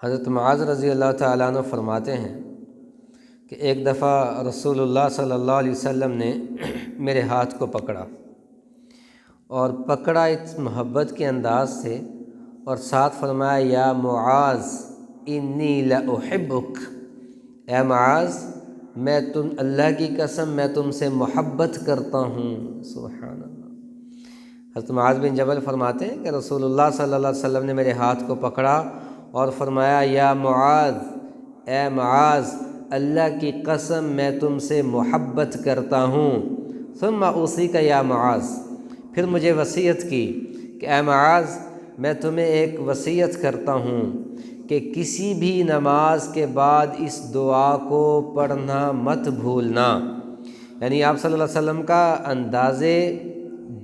حضرت معاذ رضی اللہ تعالیٰ عنہ فرماتے ہیں کہ ایک دفعہ رسول اللہ صلی اللہ علیہ وسلم نے میرے ہاتھ کو پکڑا، اور پکڑا اس محبت کے انداز سے، اور ساتھ فرمایا یا معاذ انی لاحبک، اے معاذ میں اللہ کی قسم میں تم سے محبت کرتا ہوں۔ سبحان اللہ۔ حضرت معاذ بن جبل فرماتے ہیں کہ رسول اللہ صلی اللہ علیہ وسلم نے میرے ہاتھ کو پکڑا اور فرمایا یا معاذ، اے معاذ اللہ کی قسم میں تم سے محبت کرتا ہوں۔ ثم اوصیک یا معاذ، پھر مجھے وصیت کی کہ اے معاذ میں تمہیں ایک وصیت کرتا ہوں کہ کسی بھی نماز کے بعد اس دعا کو پڑھنا مت بھولنا۔ یعنی آپ صلی اللہ علیہ وسلم کا انداز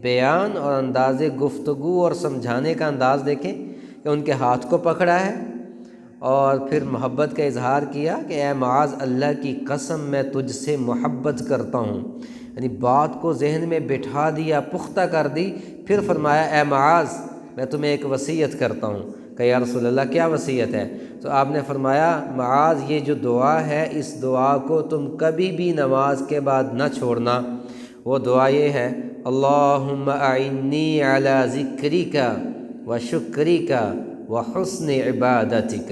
بیان اور انداز گفتگو اور سمجھانے کا انداز دیکھیں کہ ان کے ہاتھ کو پکڑا ہے اور پھر محبت کا اظہار کیا کہ اے معاذ اللہ کی قسم میں تجھ سے محبت کرتا ہوں، یعنی بات کو ذہن میں بٹھا دیا، پختہ کر دی، پھر فرمایا اے معاذ میں تمہیں ایک وصیت کرتا ہوں۔ کہ یا رسول اللہ کیا وصیت ہے؟ تو آپ نے فرمایا معاذ یہ جو دعا ہے اس دعا کو تم کبھی بھی نماز کے بعد نہ چھوڑنا۔ وہ دعا یہ ہے اللہم اعنی علی ذکرک و شکرک و حسن عبادتک۔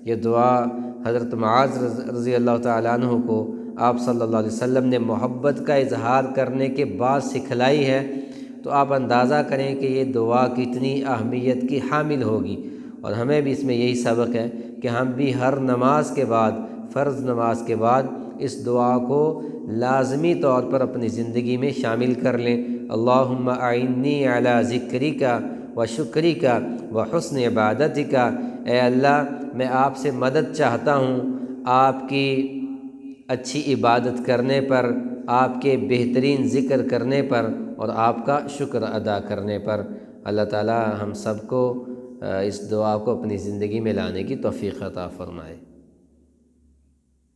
یہ دعا حضرت معاذ رضی اللہ تعالیٰ عنہ کو آپ صلی اللہ علیہ وسلم نے محبت کا اظہار کرنے کے بعد سکھلائی ہے، تو آپ اندازہ کریں کہ یہ دعا کتنی اہمیت کی حامل ہوگی، اور ہمیں بھی اس میں یہی سبق ہے کہ ہم بھی ہر نماز کے بعد، فرض نماز کے بعد اس دعا کو لازمی طور پر اپنی زندگی میں شامل کر لیں۔ اللہم اعنی علی ذکرک و شکرک و حسن عبادتک، اے اللہ میں آپ سے مدد چاہتا ہوں آپ کی اچھی عبادت کرنے پر، آپ کے بہترین ذکر کرنے پر اور آپ کا شکر ادا کرنے پر۔ اللہ تعالی ہم سب کو اس دعا کو اپنی زندگی میں لانے کی توفیق عطا فرمائے۔